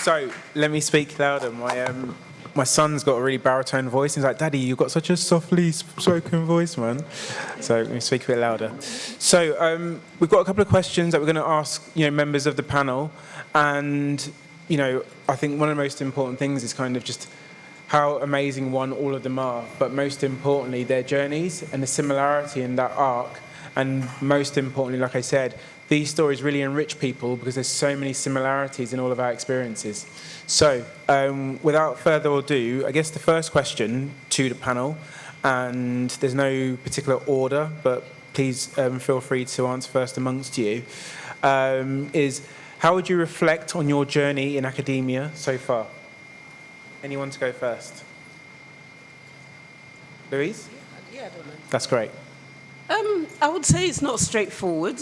So, let me speak louder. My son's got a really baritone voice. He's like, Daddy, you've got such a softly spoken voice, man. So let me speak a bit louder. So we've got a couple of questions that we're going to ask, members of the panel. And, I think one of the most important things is kind of just how amazing all of them are. But most importantly, their journeys and the similarity in that arc. And most importantly, like I said, these stories really enrich people because there's so many similarities in all of our experiences. So, without further ado, I guess the first question to the panel, and there's no particular order, but please feel free to answer first amongst you, is how would you reflect on your journey in academia so far? Anyone to go first? Louise? Yeah, I don't know. That's great. I would say it's not straightforward.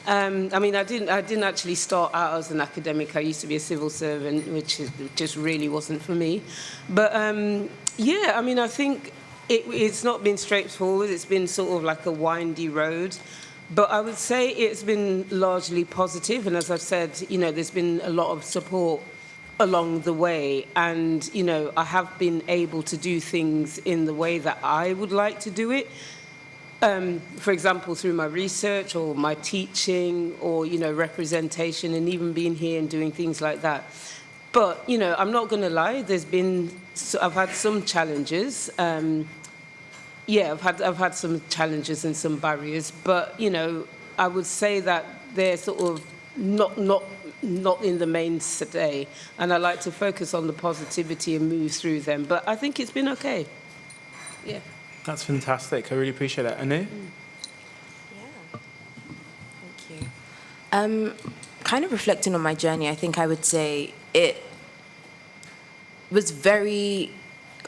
I didn't actually start out as an academic. I used to be a civil servant, which just really wasn't for me. But I think it's not been straightforward. It's been sort of like a windy road. But I would say it's been largely positive. And as I've said, there's been a lot of support along the way. And, I have been able to do things in the way that I would like to do it. For example, through my research or my teaching or, representation and even being here and doing things like that. But, I'm not going to lie, I've had some challenges. I've had some challenges and some barriers. But, I would say that they're sort of not in the mainstay. And I like to focus on the positivity and move through them. But I think it's been okay. Yeah. That's fantastic. I really appreciate that. Anu? Yeah. Thank you. Kind of reflecting on my journey, I think I would say it was very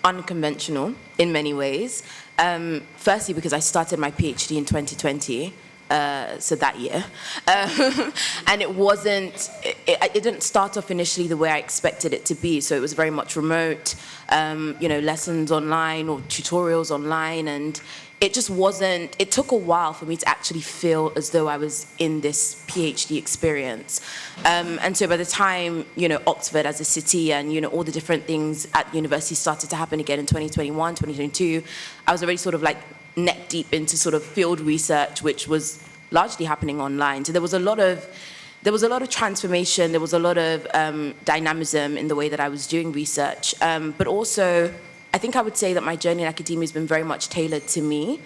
unconventional in many ways. Firstly, because I started my PhD in 2020. So that year. And it didn't start off initially the way I expected it to be. So it was very much remote, lessons online or tutorials online. And it just wasn't, it took a while for me to actually feel as though I was in this PhD experience. And so by the time, Oxford as a city and, all the different things at university started to happen again in 2021, 2022, I was already sort of like neck deep into sort of field research, which was largely happening online. So there was a lot of transformation, there was a lot of dynamism in the way that I was doing research. But also, I think I would say that my journey in academia has been very much tailored to me.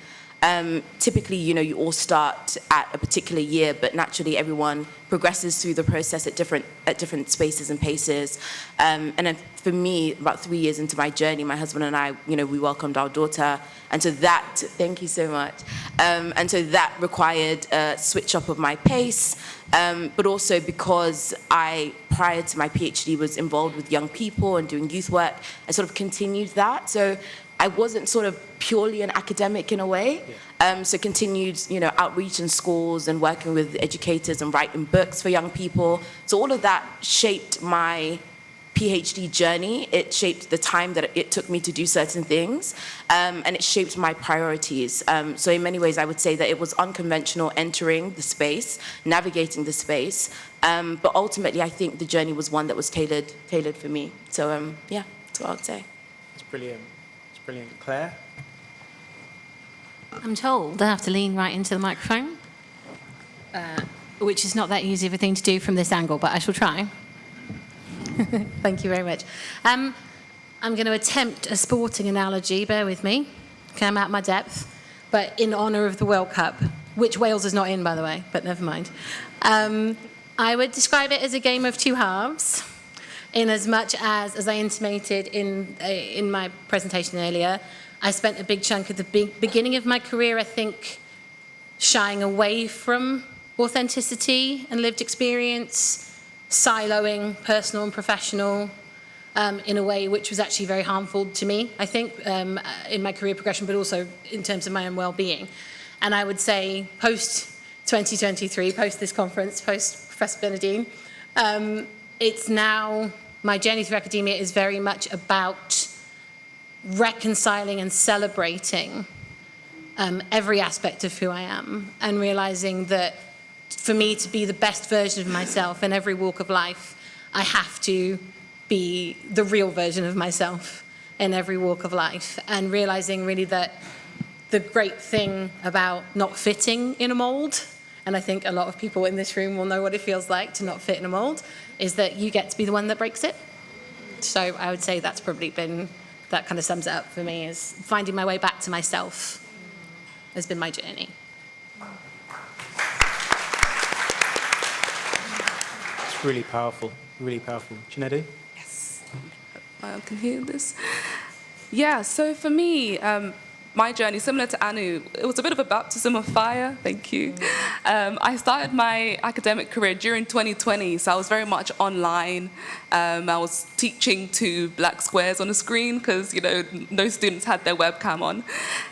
Typically, you all start at a particular year, but naturally everyone progresses through the process at different spaces and paces. And then for me, about 3 years into my journey, my husband and I, we welcomed our daughter. And so thank you so much. And so that required a switch up of my pace, but also because prior to my PhD, was involved with young people and doing youth work, I sort of continued that. So I wasn't sort of purely an academic in a way. Yeah. So continued, outreach in schools and working with educators and writing books for young people. So all of that shaped my PhD journey. It shaped the time that it took me to do certain things, and it shaped my priorities. So in many ways, I would say that it was unconventional entering the space, navigating the space, but ultimately, I think the journey was one that was tailored for me. So that's what I would say. It's brilliant. Brilliant. Claire? I'm told I have to lean right into the microphone, which is not that easy of a thing to do from this angle, but I shall try. Thank you very much. I'm going to attempt a sporting analogy, bear with me. Okay, I'm out my depth, but in honour of the World Cup, which Wales is not in, by the way, but never mind. I would describe it as a game of two halves. In as much as I intimated in my presentation earlier, I spent a big chunk of the beginning of my career, I think, shying away from authenticity and lived experience, siloing personal and professional in a way which was actually very harmful to me, I think, in my career progression, but also in terms of my own well-being. And I would say post-2023, post this conference, post Professor Bernardine, it's now, my journey through academia is very much about reconciling and celebrating every aspect of who I am and realizing that for me to be the best version of myself in every walk of life, I have to be the real version of myself in every walk of life, and realizing really that the great thing about not fitting in a mold, and I think a lot of people in this room will know what it feels like to not fit in a mold, is that you get to be the one that breaks it. So I would say that's probably been, that kind of sums it up for me, is finding my way back to myself has been my journey. It's really powerful, really powerful. Chinedu? Yes, I can hear this. Yeah, so for me, my journey, similar to Anu, it was a bit of a baptism of fire, thank you. I started my academic career during 2020, so I was very much online. I was teaching to black squares on a screen because, no students had their webcam on.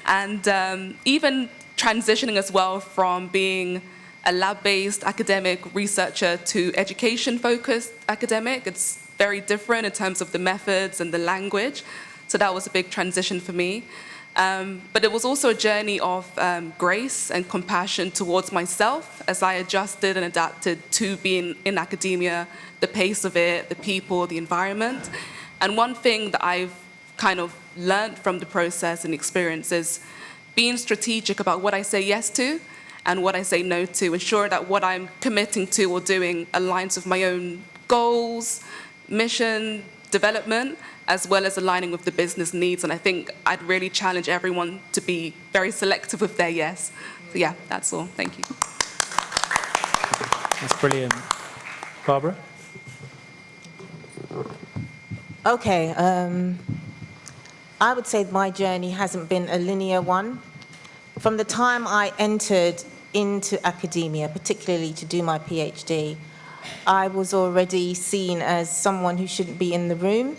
And even transitioning as well from being a lab-based academic researcher to education-focused academic, it's very different in terms of the methods and the language. So that was a big transition for me. But it was also a journey of grace and compassion towards myself as I adjusted and adapted to being in academia, the pace of it, the people, the environment. And one thing that I've kind of learned from the process and experience is being strategic about what I say yes to and what I say no to, ensure that what I'm committing to or doing aligns with my own goals, mission, development, as well as aligning with the business needs. And I think I'd really challenge everyone to be very selective with their yes. So yeah, that's all. Thank you. That's brilliant. Barbara? Okay, I would say my journey hasn't been a linear one. From the time I entered into academia, particularly to do my PhD, I was already seen as someone who shouldn't be in the room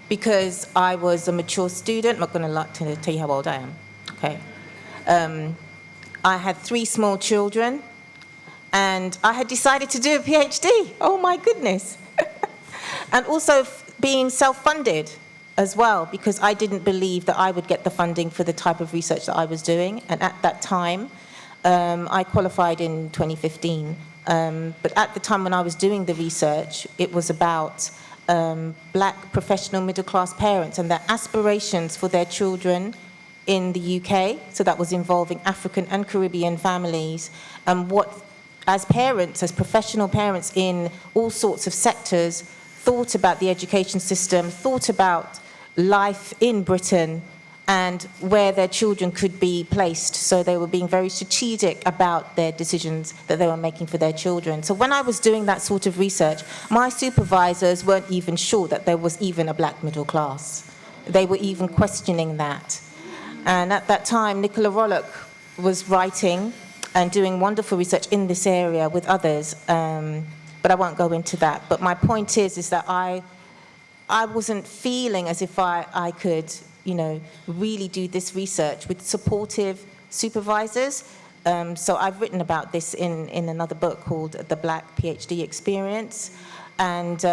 because I was a mature student. I'm not going to tell you how old I am, okay? I had 3 small children, and I had decided to do a PhD. Oh, my goodness. And also being self-funded as well, because I didn't believe that I would get the funding for the type of research that I was doing. And at that time, I qualified in 2015. But at the time when I was doing the research, it was about black professional middle-class parents and their aspirations for their children in the UK. So that was involving African and Caribbean families, and what, as parents, as professional parents in all sorts of sectors, thought about the education system, thought about life in Britain, and where their children could be placed. So they were being very strategic about their decisions that they were making for their children. So when I was doing that sort of research, my supervisors weren't even sure that there was even a black middle class. They were even questioning that. And at that time, Nicola Rollock was writing and doing wonderful research in this area with others, but I won't go into that. But my point is that I wasn't feeling as if I could, really do this research with supportive supervisors. So I've written about this in another book called The Black PhD Experience. And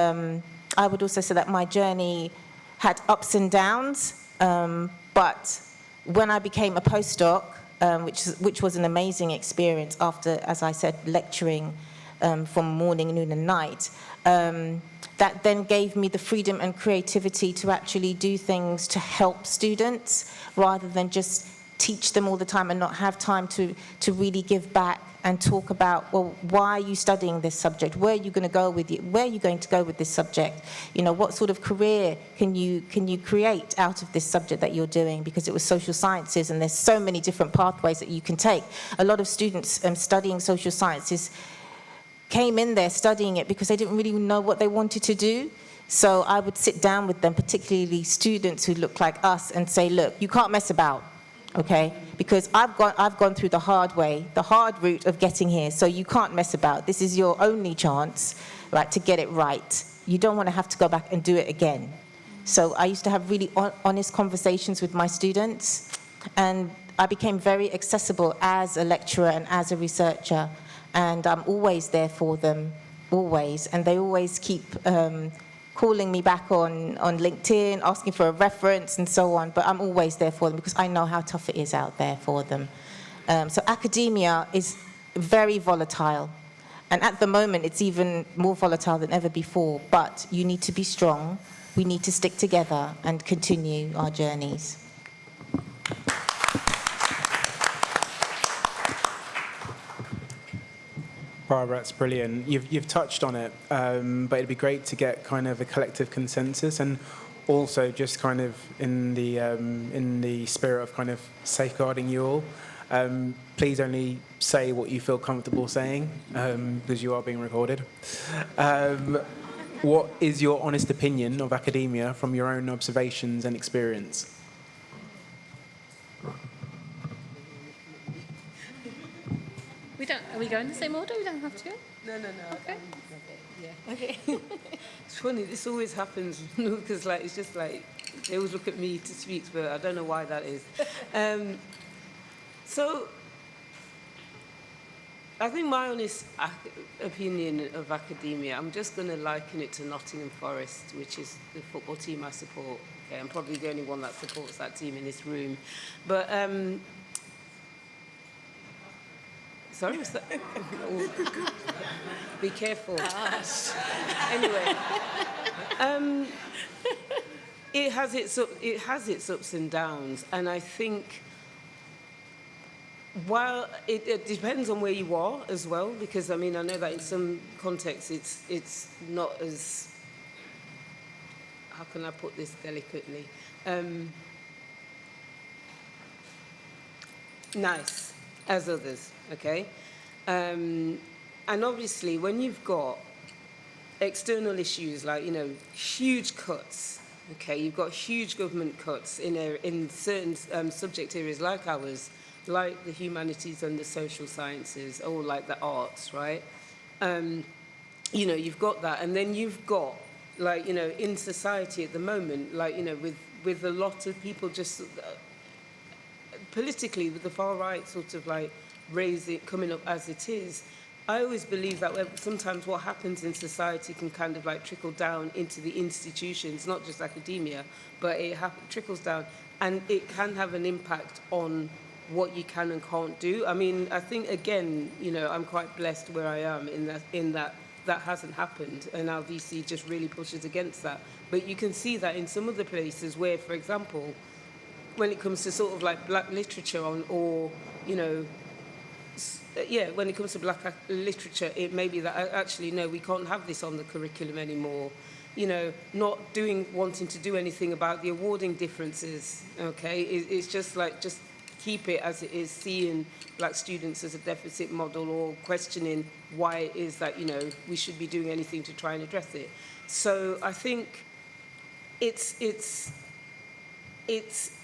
I would also say that my journey had ups and downs, but when I became a postdoc, which was an amazing experience after, as I said, lecturing from morning, noon, and night, that then gave me the freedom and creativity to actually do things to help students rather than just teach them all the time and not have time to really give back and talk about, well, why are you studying this subject? Where are you going to go with it? Where are you going to go with this subject? What sort of career can you create out of this subject that you're doing? Because it was social sciences, and there's so many different pathways that you can take. A lot of students studying social sciences came in there studying it because they didn't really know what they wanted to do. So I would sit down with them, particularly students who look like us, and say, look, you can't mess about, okay? Because I've gone through the hard way, the hard route of getting here, so you can't mess about. This is your only chance, right, to get it right. You don't want to have to go back and do it again. So I used to have really honest conversations with my students, and I became very accessible as a lecturer and as a researcher. And I'm always there for them, always. And they always keep calling me back on LinkedIn, asking for a reference and so on. But I'm always there for them because I know how tough it is out there for them. So academia is very volatile. And at the moment, it's even more volatile than ever before. But you need to be strong. We need to stick together and continue our journeys. Barbara, that's brilliant. You've touched on it, but it'd be great to get kind of a collective consensus, and also just kind of in the spirit of kind of safeguarding you all. Please only say what you feel comfortable saying, because you are being recorded. What is your honest opinion of academia from your own observations and experience? Are we going the same order? We don't have to. No. Okay. Yeah. Okay. It's funny. This always happens because, like, it's just like they always look at me to speak, but I don't know why that is. So, I think my honest opinion of academia, I'm just going to liken it to Nottingham Forest, which is the football team I support. Okay, I'm probably the only one that supports that team in this room, but. Sorry, what's that? Oh, be careful. Anyway, it has its ups and downs, and I think while it depends on where you are as well, because I mean I know that in some contexts it's not as, how can I put this delicately, nice as others. Okay, and obviously when you've got external issues like, you know, huge cuts, okay, you've got huge government cuts in certain subject areas like ours, like the humanities and the social sciences, or like the arts, right? You know, you've got that, and then you've got, like, you know, in society at the moment, like, you know, with a lot of people just politically, with the far right sort of like coming up as it is, I always believe that sometimes what happens in society can kind of like trickle down into the institutions, not just academia, but it trickles down, and it can have an impact on what you can and can't do. I mean, I think, again, you know, I'm quite blessed where I am in that hasn't happened, and our VC just really pushes against that. But you can see that in some other places where, for example, when it comes to sort of like black literature or, you know, when it comes to black literature, it may be that actually, no, we can't have this on the curriculum anymore. You know, not wanting to do anything about the awarding differences, okay? It's just like, just keep it as it is, seeing black students as a deficit model, or questioning why it is that, you know, we should be doing anything to try and address it. So I think it's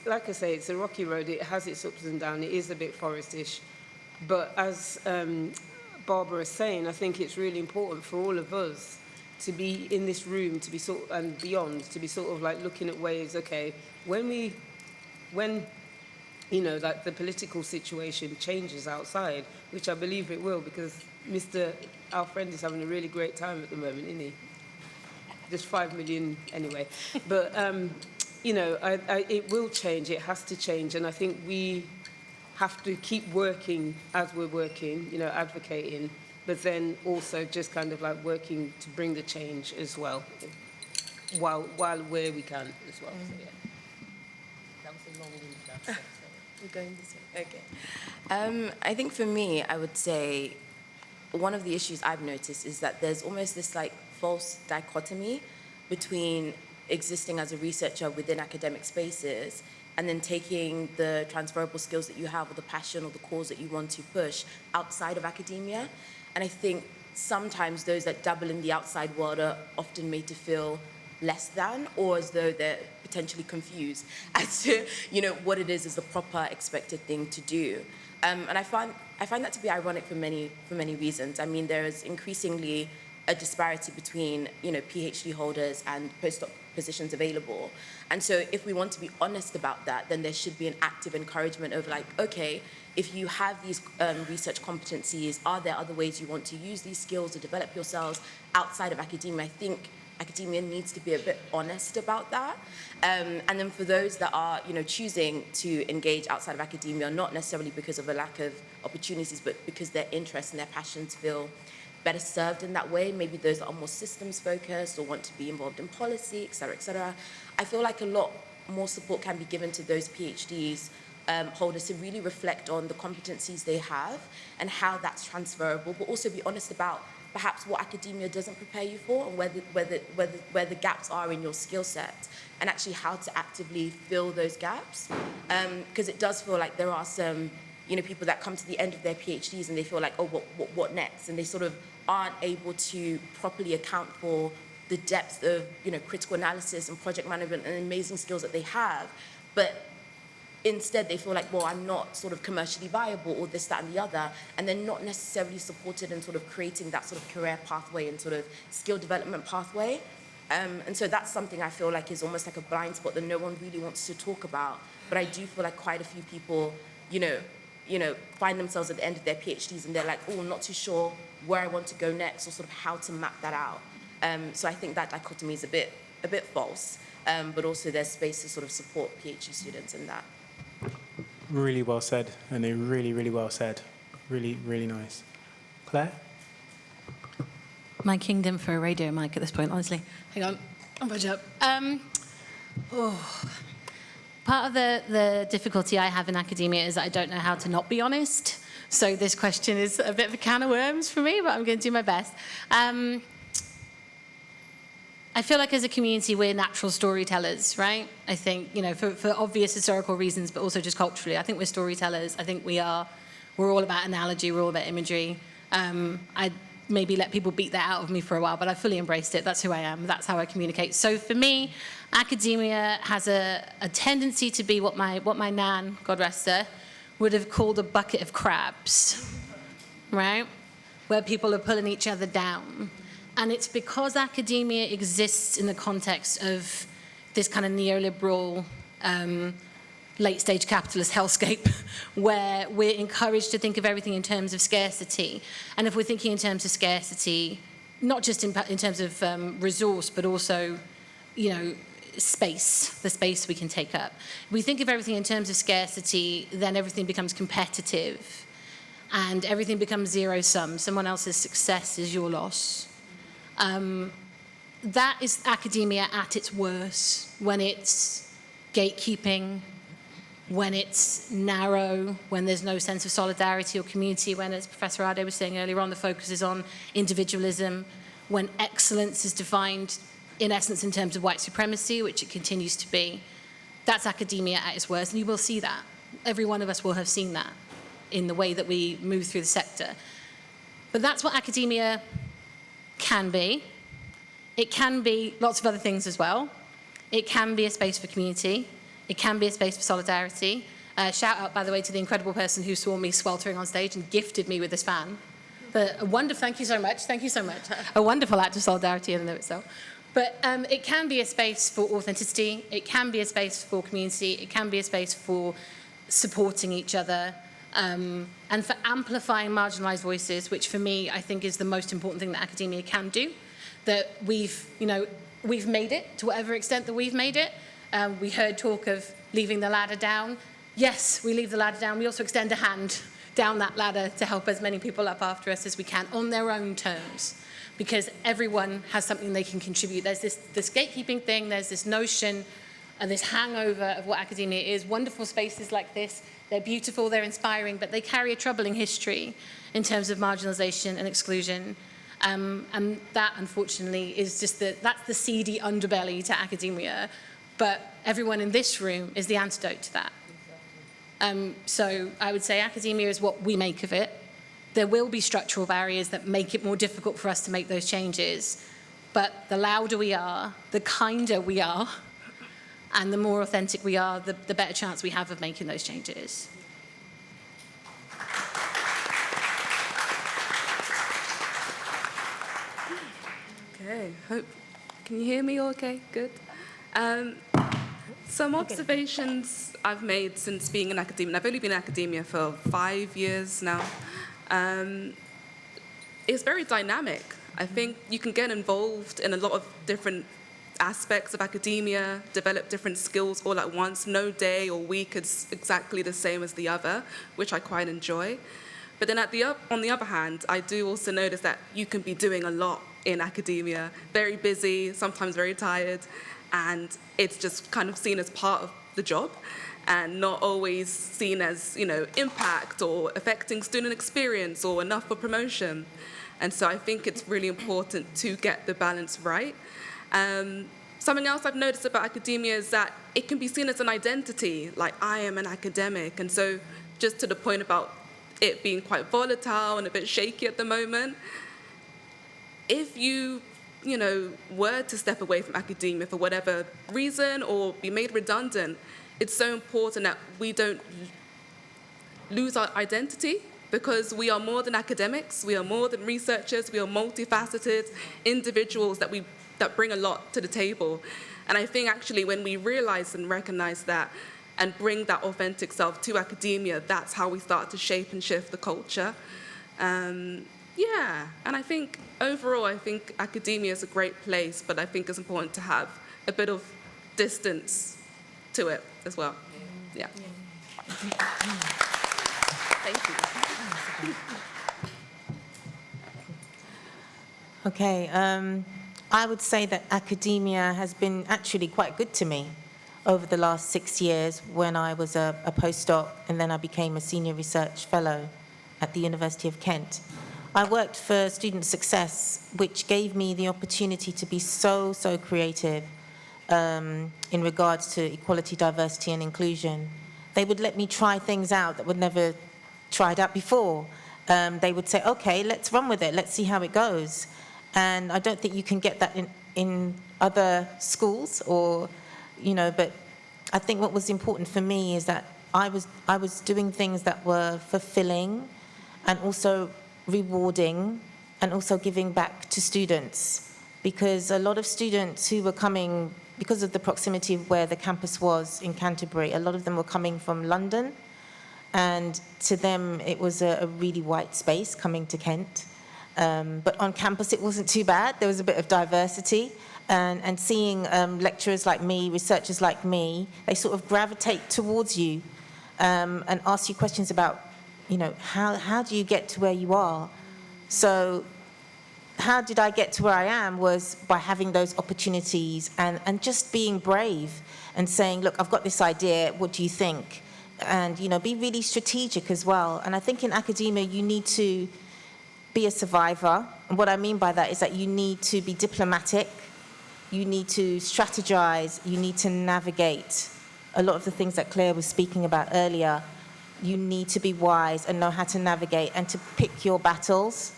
like I say, it's a rocky road. It has its ups and downs. It is a bit forestish. But as Barbara is saying, I think it's really important for all of us to be in this room, to be sort of, and beyond, to be sort of like looking at ways, okay, when you know, that the political situation changes outside, which I believe it will, because our friend is having a really great time at the moment, isn't he? Just 5 million anyway. But, you know, it will change. It has to change. And I think we have to keep working as we're working, you know, advocating, but then also just kind of like working to bring the change as well, while where we can as well. So, yeah. That was a long-winded answer. We're going this way. Okay. I think for me, I would say one of the issues I've noticed is that there's almost this like false dichotomy between existing as a researcher within academic spaces and then taking the transferable skills that you have, or the passion or the cause that you want to push outside of academia. And I think sometimes those that dabble in the outside world are often made to feel less than, or as though they're potentially confused as to, you know, what it is the proper expected thing to do. And I find that to be ironic for many reasons. I mean, there is increasingly a disparity between, you know, PhD holders and postdoc positions available. And so if we want to be honest about that, then there should be an active encouragement of like, okay, if you have these research competencies, are there other ways you want to use these skills to develop yourselves outside of academia? I think academia needs to be a bit honest about that. And then for those that are, you know, choosing to engage outside of academia, not necessarily because of a lack of opportunities, but because their interests and their passions feel better served in that way. Maybe those that are more systems focused or want to be involved in policy, et cetera, et cetera. I feel like a lot more support can be given to those PhDs holders to really reflect on the competencies they have and how that's transferable, but also be honest about perhaps what academia doesn't prepare you for and where the gaps are in your skill set, and actually how to actively fill those gaps. Because it does feel like there are some people that come to the end of their PhDs and they feel like, oh, what next? And they sort of aren't able to properly account for the depth of critical analysis and project management and amazing skills that they have, but instead they feel like, well, I'm not sort of commercially viable or this, that, and the other, and they're not necessarily supported in sort of creating that sort of career pathway and sort of skill development pathway. And so that's something I feel like is almost like a blind spot that no one really wants to talk about. But I do feel like quite a few people, find themselves at the end of their PhDs and they're like, oh, I'm not too sure where I want to go next or sort of how to map that out. So I think that dichotomy is a bit false, but also there's space to sort of support PhD students in that. Really well said, and really, really well said. Really, really nice. Claire? My kingdom for a radio mic at this point, honestly. Hang on, I'll budge up. Part of the difficulty I have in academia is that I don't know how to not be honest. So this question is a bit of a can of worms for me, but I'm going to do my best. I feel like as a community, we're natural storytellers, right? I think, for obvious historical reasons, but also just culturally, I think we're storytellers. I think we're all about analogy, we're all about imagery. I maybe let people beat that out of me for a while, but I fully embraced it. That's who I am. That's how I communicate. So for me, academia has a tendency to be what my nan, God rest her, would have called a bucket of crabs, right? Where people are pulling each other down. And it's because academia exists in the context of this kind of neoliberal, late-stage capitalist hellscape, where we're encouraged to think of everything in terms of scarcity. And if we're thinking in terms of scarcity, not just in terms of resource, but also, space, the space we can take up. If we think of everything in terms of scarcity, then everything becomes competitive, and everything becomes zero-sum. Someone else's success is your loss. That is academia at its worst, when it's gatekeeping, when it's narrow, when there's no sense of solidarity or community, when, as Professor Arday was saying earlier on, the focus is on individualism, when excellence is defined, in essence, in terms of white supremacy, which it continues to be. That's academia at its worst, and you will see that. Every one of us will have seen that in the way that we move through the sector. But that's what academia can be. It can be lots of other things as well. It can be a space for community. It can be a space for solidarity. Shout out, by the way, to the incredible person who saw me sweltering on stage and gifted me with this fan. Thank you so much. A wonderful act of solidarity in and of itself. But it can be a space for authenticity. It can be a space for community. It can be a space for supporting each other. And for amplifying marginalised voices, which for me, I think is the most important thing that academia can do. That we've made it to whatever extent that we've made it. We heard talk of leaving the ladder down. Yes, we leave the ladder down. We also extend a hand down that ladder to help as many people up after us as we can on their own terms. Because everyone has something they can contribute. There's this gatekeeping thing, there's this notion and this hangover of what academia is. Wonderful spaces like this, they're beautiful, they're inspiring, but they carry a troubling history in terms of marginalisation and exclusion. And that, unfortunately, is just that's the seedy underbelly to academia. But everyone in this room is the antidote to that. So I would say academia is what we make of it. There will be structural barriers that make it more difficult for us to make those changes. But the louder we are, the kinder we are, and the more authentic we are, the better chance we have of making those changes. Okay, can you hear me okay? Good. Some observations I've made since being in academia, and I've only been in academia for 5 years now, it's very dynamic. I think you can get involved in a lot of different aspects of academia, develop different skills all at once. No day or week is exactly the same as the other, which I quite enjoy. But then on the other hand, I do also notice that you can be doing a lot in academia, very busy, sometimes very tired, and it's just kind of seen as part of the job and not always seen as, impact or affecting student experience or enough for promotion. And so I think it's really important to get the balance right. Something else I've noticed about academia is that it can be seen as an identity, like I am an academic. And so just to the point about it being quite volatile and a bit shaky at the moment, if you were to step away from academia for whatever reason or be made redundant, it's so important that we don't lose our identity, because we are more than academics, we are more than researchers, we are multifaceted individuals that bring a lot to the table. And I think actually when we realize and recognize that and bring that authentic self to academia, that's how we start to shape and shift the culture. And I think overall, I think academia is a great place, but I think it's important to have a bit of distance to it as well. Yeah. Thank you. Okay, I would say that academia has been actually quite good to me over the last 6 years when I was a postdoc and then I became a senior research fellow at the University of Kent. I worked for student success, which gave me the opportunity to be so creative in regards to equality, diversity, and inclusion. They would let me try things out that were never tried out before. They would say, okay, let's run with it. Let's see how it goes. And I don't think you can get that in other schools but I think what was important for me is that I was doing things that were fulfilling and also rewarding and also giving back to students, because a lot of students who were coming, because of the proximity of where the campus was in Canterbury, a lot of them were coming from London, and to them it was a really white space coming to Kent. But on campus it wasn't too bad. There was a bit of diversity, and seeing lecturers like me, researchers like me, they sort of gravitate towards you and ask you questions about, how do you get to where you are? So how did I get to where I am was by having those opportunities and just being brave and saying, look, I've got this idea, what do you think? And, be really strategic as well. And I think in academia you need to be a survivor. And what I mean by that is that you need to be diplomatic, you need to strategize, you need to navigate a lot of the things that Claire was speaking about earlier. You need to be wise and know how to navigate and to pick your battles,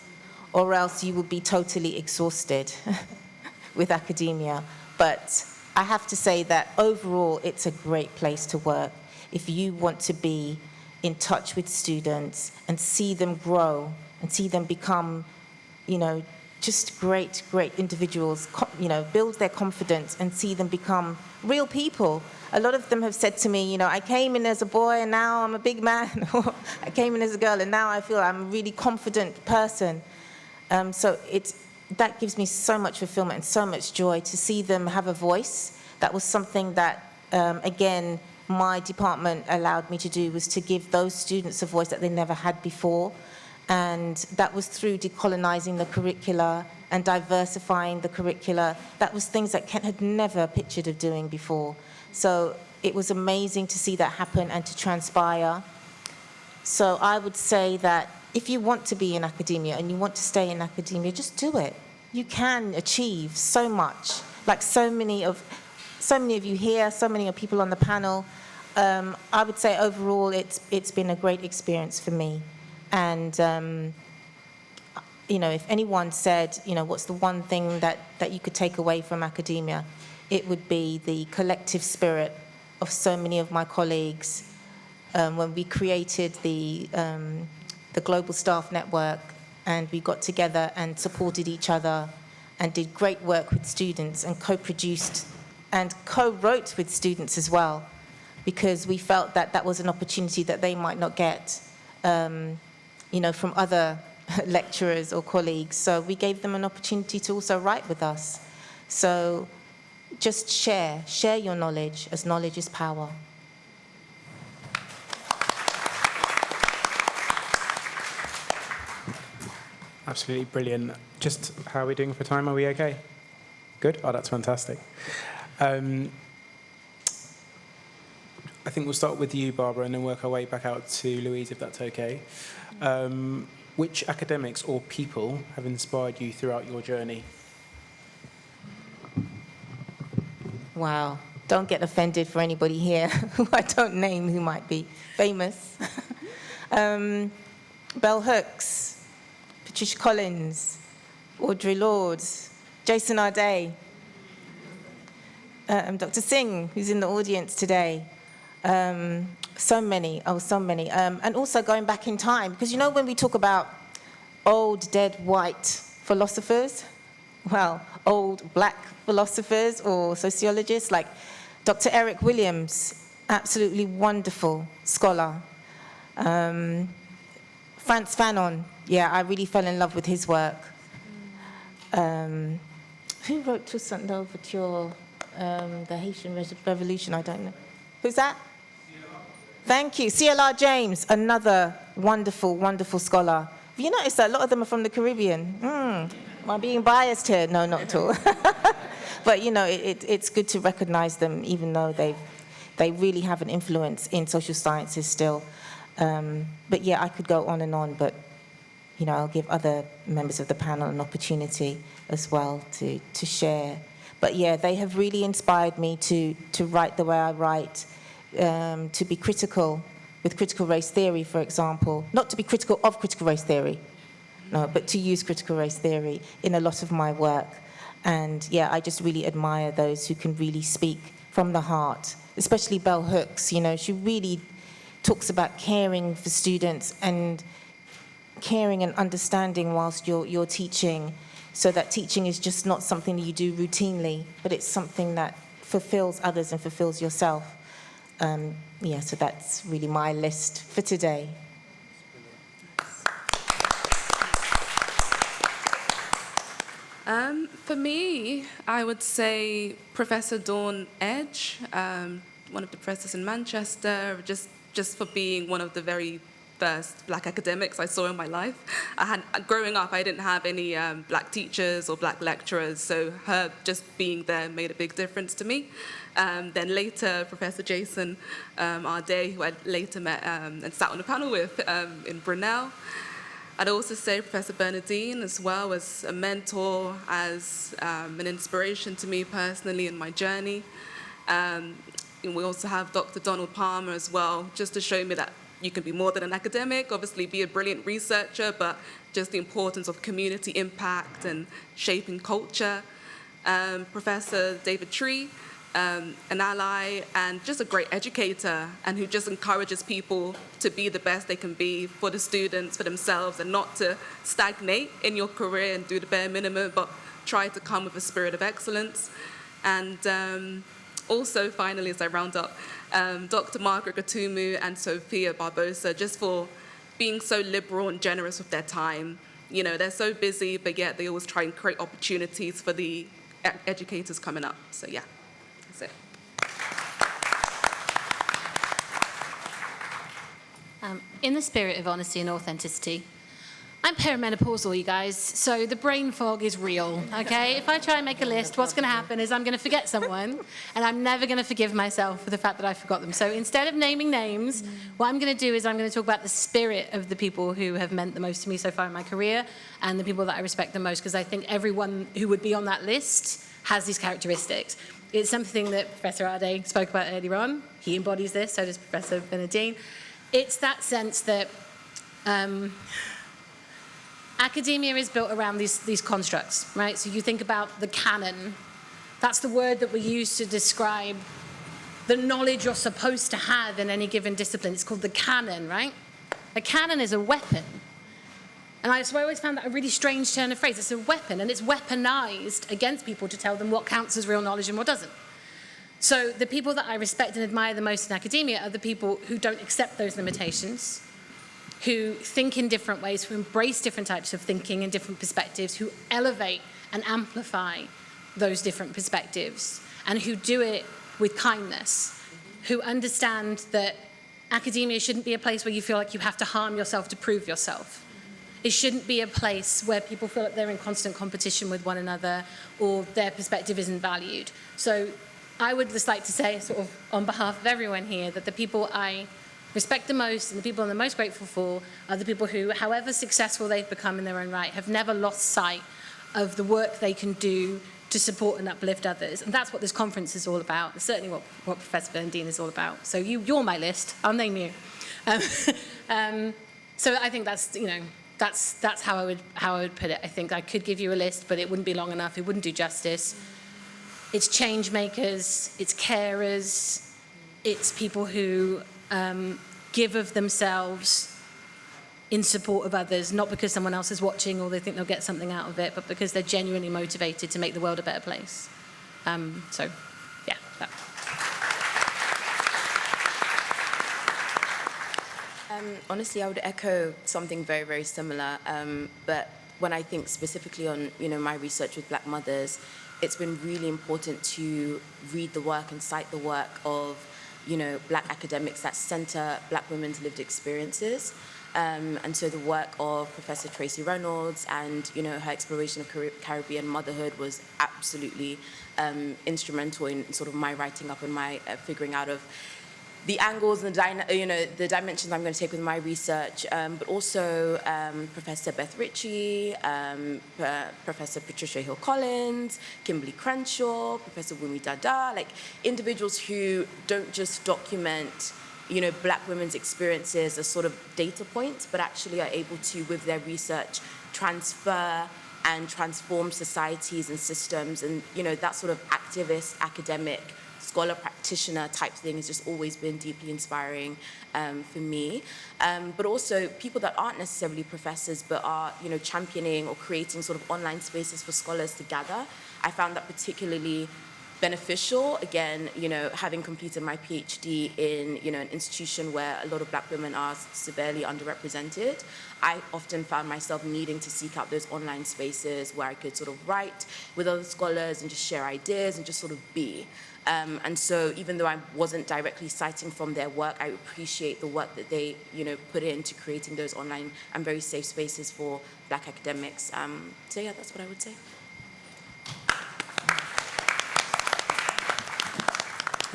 or else you will be totally exhausted with academia. But I have to say that overall it's a great place to work if you want to be in touch with students and see them grow and see them become, just great individuals, build their confidence and see them become real people. A lot of them have said to me, I came in as a boy and now I'm a big man, or I came in as a girl and now I feel I'm a really confident person. So that gives me so much fulfillment and so much joy to see them have a voice. That was something that, again, my department allowed me to do, was to give those students a voice that they never had before. And that was through decolonizing the curricula and diversifying the curricula. That was things that Kent had never pictured of doing before. So it was amazing to see that happen and to transpire. So I would say that if you want to be in academia and you want to stay in academia, just do it. You can achieve so much. Like so many of you here, so many of people on the panel. I would say overall it's been a great experience for me. And, if anyone said, what's the one thing that you could take away from academia, it would be the collective spirit of so many of my colleagues. When we created the Global Staff Network, and we got together and supported each other and did great work with students and co-produced and co-wrote with students as well, because we felt that was an opportunity that they might not get from other lecturers or colleagues. So we gave them an opportunity to also write with us. So just share your knowledge, as knowledge is power. absolutely brilliant. Just how are we doing for time? Are we okay? Good? Oh, that's fantastic. I think we'll start with you, Barbara, and then work our way back out to Louise, if that's okay. Which academics or people have inspired you throughout your journey? Wow. Don't get offended for anybody here who I don't name who might be famous. Bell Hooks, Patricia Collins, Audre Lorde, Jason Arday, Dr. Singh, who's in the audience today. So many. And also going back in time, because you know when we talk about old, dead, white philosophers, well, old black philosophers or sociologists like Dr. Eric Williams, absolutely wonderful scholar. Frantz Fanon, yeah, I really fell in love with his work. Who wrote Toussaint Louverture, the Haitian Revolution? I don't know. Who's that? Thank you. C.L.R. James, another wonderful, wonderful scholar. Have you noticed that a lot of them are from the Caribbean? Am I being biased here? No, not at all. But, you know, it's good to recognize them, even though they really have an influence in social sciences still. But, yeah, I could go on, but, you know, I'll give other members of the panel an opportunity as well to share. But, yeah, they have really inspired me to write the way I write, to be critical with critical race theory, for example. Not to be critical of critical race theory, no, but to use critical race theory in a lot of my work. And, yeah, I just really admire those who can really speak from the heart, especially Bell Hooks. You know, she really talks about caring for students and caring and understanding whilst you're teaching, so that teaching is just not something that you do routinely, but it's something that fulfills others and fulfills yourself. Yeah, so that's really my list for today. For me, I would say Professor Dawn Edge, one of the professors in Manchester, just for being one of the very first black academics I saw in my life. Growing up, I didn't have any black teachers or black lecturers, so her just being there made a big difference to me. Then later, Professor Jason Arday, who I later met and sat on a panel with in Brunel. I'd also say Professor Bernardine as well, as a mentor, as an inspiration to me personally in my journey. And we also have Dr. Donald Palmer as well, just to show me that you can be more than an academic, obviously be a brilliant researcher, but just the importance of community impact and shaping culture. Professor David Tree, an ally and just a great educator, and who just encourages people to be the best they can be for the students, for themselves, and not to stagnate in your career and do the bare minimum, but try to come with a spirit of excellence. And also, finally, as I round up, Dr. Margaret Gatumu and Sophia Barbosa, just for being so liberal and generous with their time. You know, they're so busy, but yet they always try and create opportunities for the educators coming up. So yeah, that's it. In the spirit of honesty and authenticity, I'm perimenopausal, you guys, so the brain fog is real, okay? If I try and make a list, what's going to happen is I'm going to forget someone, and I'm never going to forgive myself for the fact that I forgot them. So instead of naming names, what I'm going to do is I'm going to talk about the spirit of the people who have meant the most to me so far in my career, and the people that I respect the most, because I think everyone who would be on that list has these characteristics. It's something that Professor Arday spoke about earlier on. He embodies this, so does Professor Bernardine. It's that sense that academia is built around these constructs, right? So you think about the canon. That's the word that we use to describe the knowledge you're supposed to have in any given discipline. It's called the canon, right? A canon is a weapon. And so I always found that a really strange turn of phrase. It's a weapon, and it's weaponized against people to tell them what counts as real knowledge and what doesn't. So the people that I respect and admire the most in academia are the people who don't accept those limitations, who think in different ways, who embrace different types of thinking and different perspectives, who elevate and amplify those different perspectives, and who do it with kindness, who understand that academia shouldn't be a place where you feel like you have to harm yourself to prove yourself. It shouldn't be a place where people feel like they're in constant competition with one another or their perspective isn't valued. So I would just like to say, sort of on behalf of everyone here, that the people I respect the most and the people I'm the most grateful for are the people who, however successful they've become in their own right, have never lost sight of the work they can do to support and uplift others. And that's what this conference is all about. It's certainly what Professor Bernardine is all about. So you're my list. I'll name you. So I think that's, that's how I would put it. I think I could give you a list, but it wouldn't be long enough. It wouldn't do justice. It's change makers, it's carers, it's people who give of themselves in support of others, not because someone else is watching or they think they'll get something out of it, but because they're genuinely motivated to make the world a better place. So, yeah. That. Honestly, I would echo something very, very similar. But when I think specifically on, my research with Black mothers, it's been really important to read the work and cite the work of, Black academics that center Black women's lived experiences. And so the work of Professor Tracy Reynolds and, her exploration of Caribbean motherhood was absolutely instrumental in sort of my writing up and my figuring out of the angles and the dimensions I'm going to take with my research, but also Professor Beth Ritchie, Professor Patricia Hill-Collins, Kimberly Crenshaw, Professor Wumi Dada, like individuals who don't just document Black women's experiences as sort of data points, but actually are able to, with their research, transfer and transform societies and systems. And, that sort of activist, academic, scholar practitioner type thing has just always been deeply inspiring for me. But also people that aren't necessarily professors, but are, championing or creating sort of online spaces for scholars to gather. I found that particularly beneficial, again, having completed my PhD in, an institution where a lot of Black women are severely underrepresented. I often found myself needing to seek out those online spaces where I could sort of write with other scholars and just share ideas and just sort of be. And so even though I wasn't directly citing from their work, I appreciate the work that they, put into creating those online and very safe spaces for Black academics. So yeah, that's what I would say.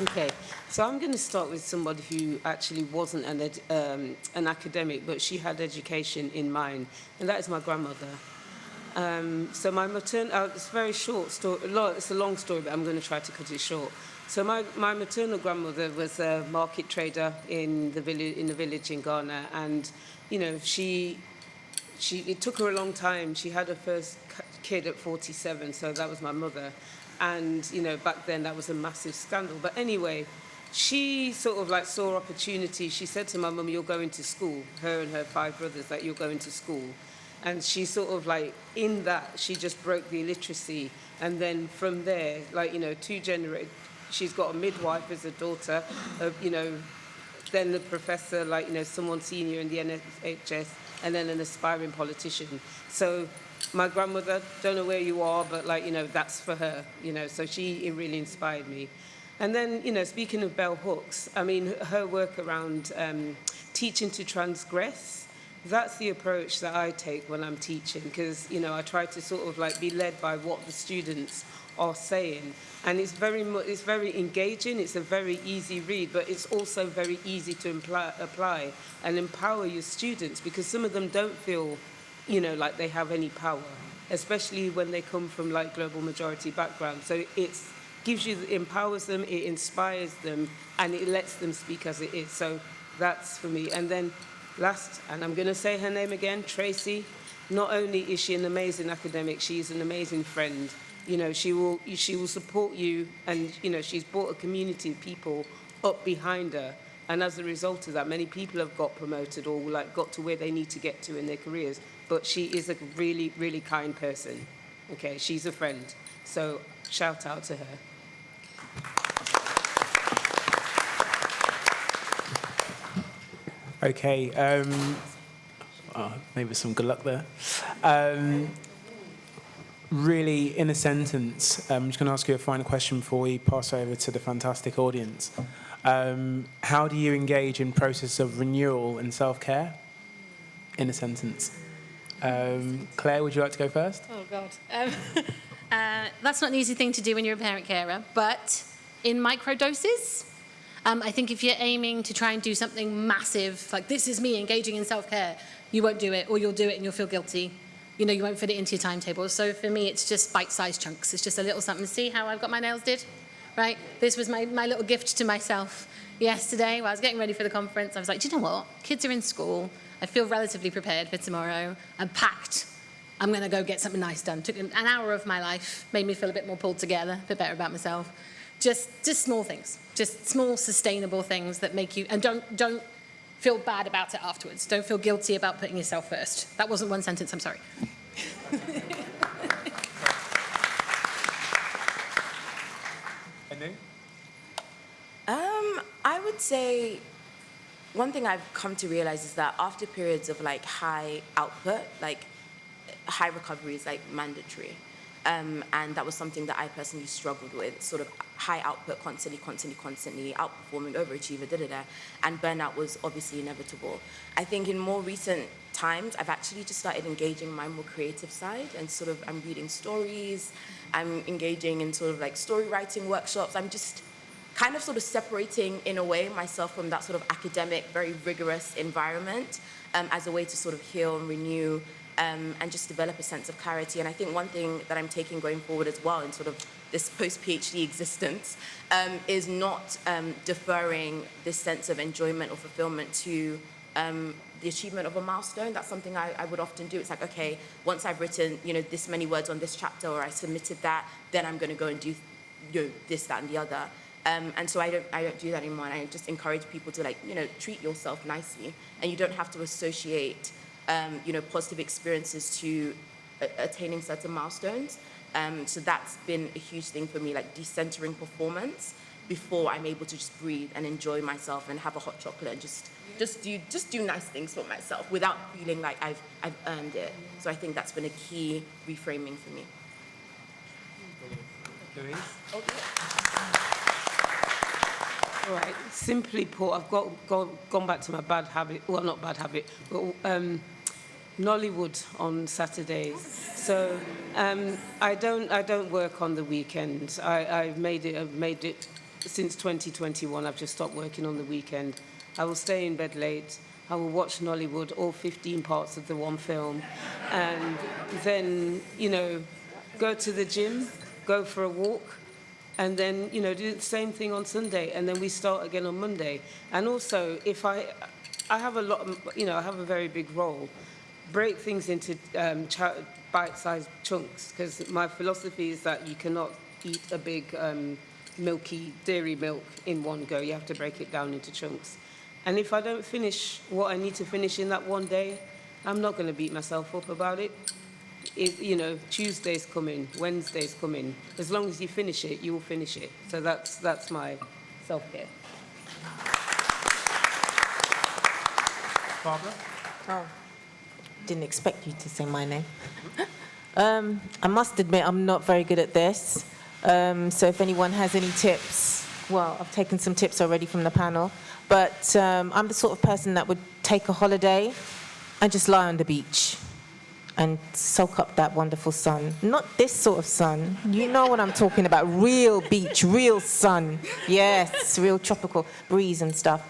Okay, so I'm going to start with somebody who actually wasn't an academic, but she had education in mind, and that is my grandmother. So my maternal, it's a very short story, it's a long story, but I'm going to try to cut it short. So my maternal grandmother was a market trader in the village in Ghana, and it took her a long time. She had her first kid at 47, so that was my mother. And, back then that was a massive scandal. But anyway, she sort of saw opportunity. She said to my mum, "You're going to school," her and her 5 brothers, that you're going to school. And she sort of in that, she just broke the illiteracy. And then from there, 2 generations, she's got a midwife as a daughter, then the professor, someone senior in the NHS, and then an aspiring politician. So my grandmother, don't know where you are, but that's for her, so it really inspired me. And then, speaking of bell hooks, I mean, her work around teaching to transgress, that's the approach that I take when I'm teaching, because, I try to sort of be led by what the students are saying. And it's very engaging, it's a very easy read, but it's also very easy to apply and empower your students, because some of them don't feel like they have any power, especially when they come from global majority backgrounds. So it empowers them, it inspires them, and it lets them speak as it is. So that's for me. And then last, and I'm going to say her name again, Tracy. Not only is she an amazing academic, she's an amazing friend. She will support you, and she's brought a community of people up behind her. And as a result of that, many people have got promoted or got to where they need to get to in their careers. But she is a really, really kind person. Okay, she's a friend. So shout out to her. Okay, maybe some good luck there. Really, in a sentence, I'm just going to ask you a final question before we pass over to the fantastic audience. How do you engage in process of renewal and self-care? In a sentence. Claire, would you like to go first? Oh, God. That's not an easy thing to do when you're a parent carer, but in microdoses, I think if you're aiming to try and do something massive, like this is me engaging in self-care, you won't do it, or you'll do it and you'll feel guilty. You know, you won't fit it into your timetable. So for me, it's just bite-sized chunks. It's just a little something. See how I've got my nails did? Right? This was my little gift to myself yesterday while I was getting ready for the conference. I was like, do you know what? Kids are in school. I feel relatively prepared for tomorrow. I'm packed. I'm going to go get something nice done. Took an hour of my life, made me feel a bit more pulled together, a bit better about myself. Just small things, just small sustainable things that make you, and don't feel bad about it afterwards. Don't feel guilty about putting yourself first. That wasn't one sentence, I'm sorry. Anu? I would say one thing I've come to realize is that after periods of like high output, like high recovery is like mandatory. And that was something that I personally struggled with, sort of high output, constantly, outperforming, overachiever, and burnout was obviously inevitable. I think in more recent times, I've actually just started engaging my more creative side, and sort of I'm reading stories, I'm engaging in sort of like story writing workshops. I'm just kind of sort of separating in a way myself from that sort of academic, very rigorous environment as a way to sort of heal and renew and just develop a sense of clarity. And I think one thing that I'm taking going forward as well in sort of this post-PhD existence is not deferring this sense of enjoyment or fulfillment to the achievement of a milestone. That's something I would often do. It's like, okay, once I've written, this many words on this chapter, or I submitted that, then I'm going to go and do this, that, and the other. And so I don't do that anymore. And I just encourage people to treat yourself nicely, and you don't have to associate positive experiences to attaining certain milestones. So that's been a huge thing for me, like decentering performance before I'm able to just breathe and enjoy myself and have a hot chocolate and just do nice things for myself without feeling like I've earned it. So I think that's been a key reframing for me. Louise? All right. Simply put, I've gone back to my bad habit. Well, not bad habit, but Nollywood on Saturdays. So I don't work on the weekends. I've made it since 2021. I've just stopped working on the weekend. I will stay in bed late. I will watch Nollywood, all 15 parts of the one film, and then go to the gym, go for a walk, and then do the same thing on Sunday, and then we start again on Monday. And also, if I have a lot, I have a very big role. Break things into bite-sized chunks, because my philosophy is that you cannot eat a big milky dairy milk in one go. You have to break it down into chunks. And if I don't finish what I need to finish in that one day, I'm not going to beat myself up about it. Tuesday's coming, Wednesday's coming. As long as you finish it, you will finish it. So that's my self-care. Barbara? Oh, didn't expect you to say my name. I must admit I'm not very good at this. So if anyone has any tips, well, I've taken some tips already from the panel, but I'm the sort of person that would take a holiday and just lie on the beach and soak up that wonderful sun. Not this sort of sun. You know what I'm talking about. Real beach, real sun. Yes, real tropical breeze and stuff.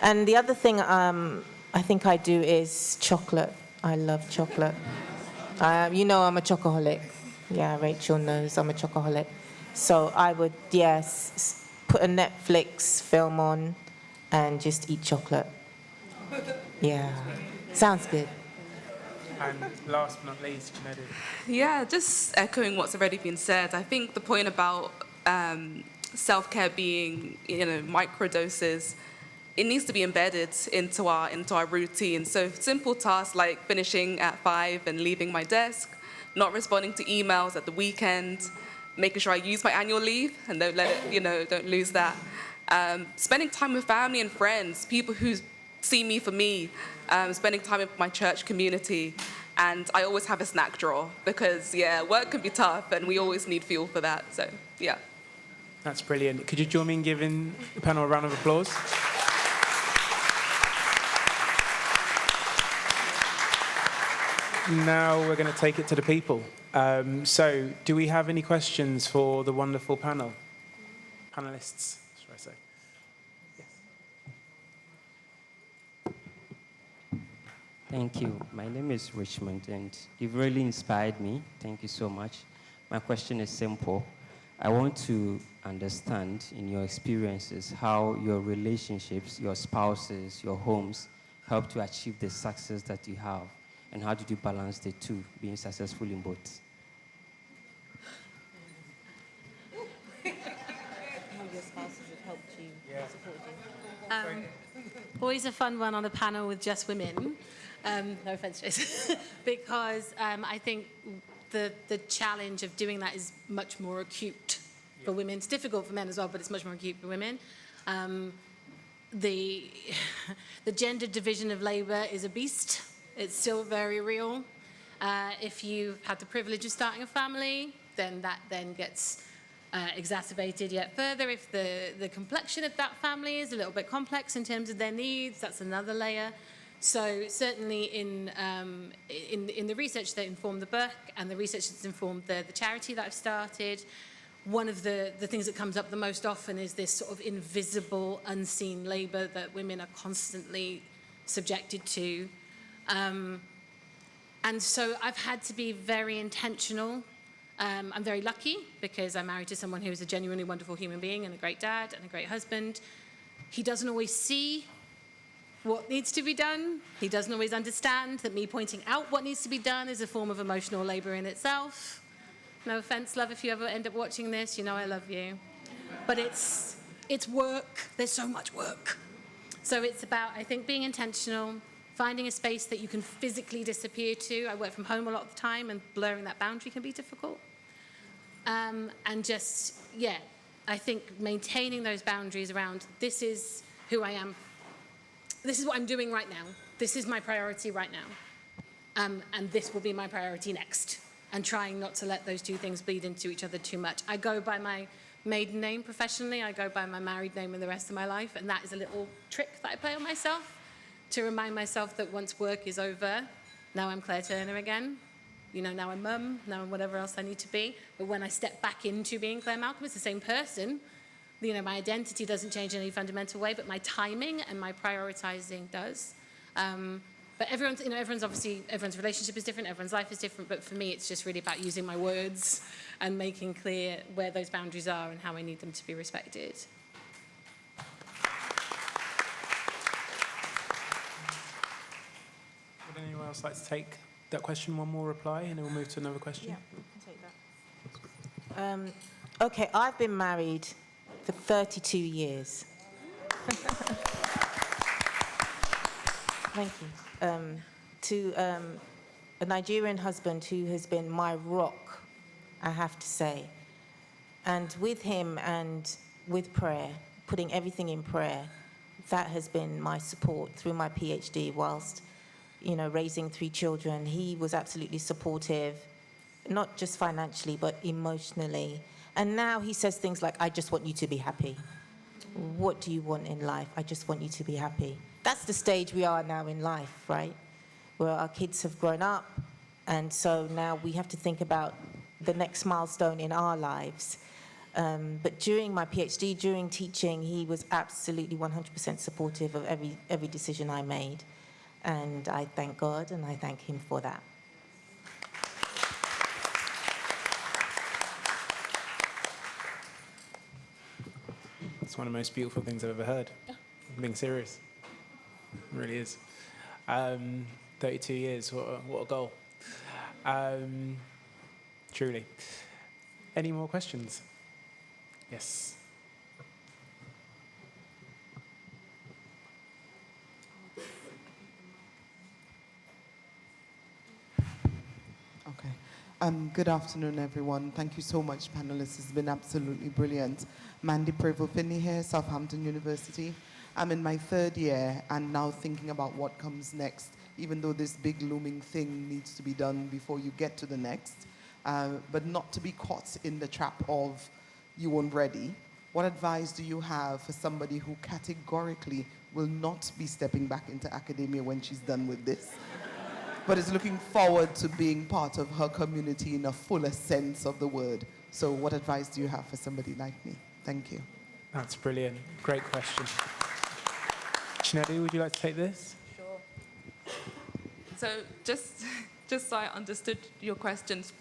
And the other thing I think I do is chocolate. I love chocolate. I'm a chocoholic. Yeah, Rachel knows I'm a chocoholic. So I would, yes, put a Netflix film on and just eat chocolate. Yeah, sounds good. And last but not least, Janelle. Yeah, just echoing what's already been said. I think the point about self-care being, microdoses, it needs to be embedded into our routine. So simple tasks like finishing at 5 and leaving my desk, not responding to emails at the weekend, making sure I use my annual leave and don't let it, don't lose that. Spending time with family and friends, people who see me for me, spending time with my church community, and I always have a snack drawer because, work can be tough and we always need fuel for that, so, yeah. That's brilliant. Could you join me in giving the panel a round of applause? now we're going to take it to the people. So, do we have any questions for the wonderful panel? Panelists, should I say? Yes. Thank you. My name is Richmond, and you've really inspired me. Thank you so much. My question is simple. I want to understand, in your experiences, how your relationships, your spouses, your homes, help to achieve the success that you have, and how did you balance the two, being successful in both? How your spouses have helped you, supported you. Always a fun one on a panel with just women. No offense, Jason. Because I think the challenge of doing that is much more acute for women. It's difficult for men as well, but it's much more acute for women. The gender division of labour is a beast. It's still very real. If you've had the privilege of starting a family, then that then gets exacerbated yet further. If the complexion of that family is a little bit complex in terms of their needs, that's another layer. So certainly in the research that informed the book and the research that's informed the charity that I've started, one of the things that comes up the most often is this sort of invisible, unseen labour that women are constantly subjected to. And so I've had to be very intentional. I'm very lucky because I'm married to someone who is a genuinely wonderful human being and a great dad and a great husband. He doesn't always see what needs to be done. He doesn't always understand that me pointing out what needs to be done is a form of emotional labour in itself. No offence, love, if you ever end up watching this, you know I love you. But it's work. There's so much work. So it's about, I think, being intentional, finding a space that you can physically disappear to. I work from home a lot of the time, and blurring that boundary can be difficult. And just, I think maintaining those boundaries around this is who I am. This is what I'm doing right now. This is my priority right now. And this will be my priority next. And trying not to let those two things bleed into each other too much. I go by my maiden name professionally. I go by my married name in the rest of my life. And that is a little trick that I play on myself to remind myself that once work is over, now I'm Claire Turner again. You know, now I'm mum, now I'm whatever else I need to be. But when I step back into being Claire Malcolm, it's the same person. You know, my identity doesn't change in any fundamental way, but my timing and my prioritizing does. But everyone's relationship is different, everyone's life is different, but for me it's just really about using my words and making clear where those boundaries are and how I need them to be respected. Would anyone else like to take that question, one more reply, and then we'll move to another question? Yeah, I can take that. Okay, I've been married for 32 years. Thank you. To a Nigerian husband who has been my rock, I have to say. And with him and with prayer, putting everything in prayer, that has been my support through my PhD whilst, raising 3 children. He was absolutely supportive, not just financially, but emotionally. And now he says things like, I just want you to be happy. What do you want in life? I just want you to be happy. That's the stage we are now in life, right? Where our kids have grown up, and so now we have to think about the next milestone in our lives. But during my PhD, during teaching, he was absolutely 100% supportive of every decision I made. And I thank God and I thank him for that. It's one of the most beautiful things I've ever heard. I'm being serious. It really is. 32 years, what a goal. Truly. Any more questions? Yes. Okay. Good afternoon, everyone. Thank you so much, panelists. It's been absolutely brilliant. Mandy Prevo-Finney here, Southampton University. I'm in my 3rd year and now thinking about what comes next, even though this big looming thing needs to be done before you get to the next, but not to be caught in the trap of you weren't ready. What advice do you have for somebody who categorically will not be stepping back into academia when she's done with this? but is looking forward to being part of her community in a fuller sense of the word. So what advice do you have for somebody like me? Thank you. That's brilliant. Great question. Chinedu, would you like to take this? Sure. So just so I understood your questions,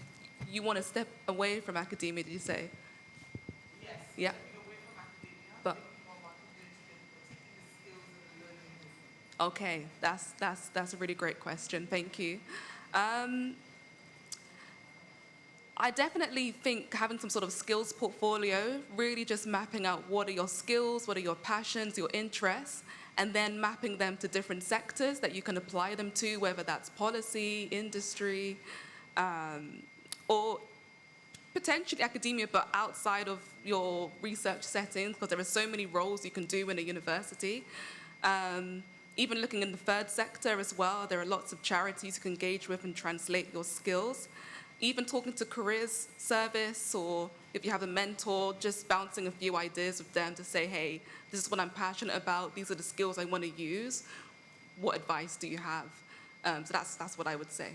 you want to step away from academia, did you say? Yes. Yeah. But okay, that's a really great question. Thank you. I definitely think having some sort of skills portfolio, really just mapping out what are your skills, what are your passions, your interests, and then mapping them to different sectors that you can apply them to, whether that's policy, industry, or potentially academia, but outside of your research settings, because there are so many roles you can do in a university. Even looking in the third sector as well, there are lots of charities you can engage with and translate your skills. Even talking to careers service, or if you have a mentor, just bouncing a few ideas with them to say, hey, this is what I'm passionate about, these are the skills I want to use, what advice do you have? So that's what I would say.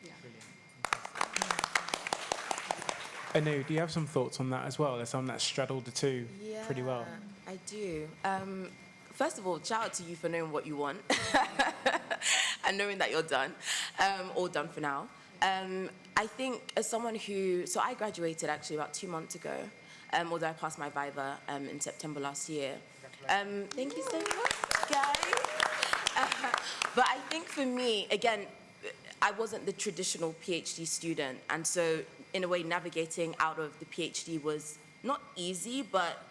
Yeah. Anu, do you have some thoughts on that as well? There's someone that straddled the two pretty well. I do. First of all, shout out to you for knowing what you want and knowing that you're done, or done for now. I think as someone so I graduated actually about 2 months ago, although I passed my Viva in September last year. Thank you so much, guys. But I think for me, again, I wasn't the traditional PhD student, and so in a way navigating out of the PhD was not easy, but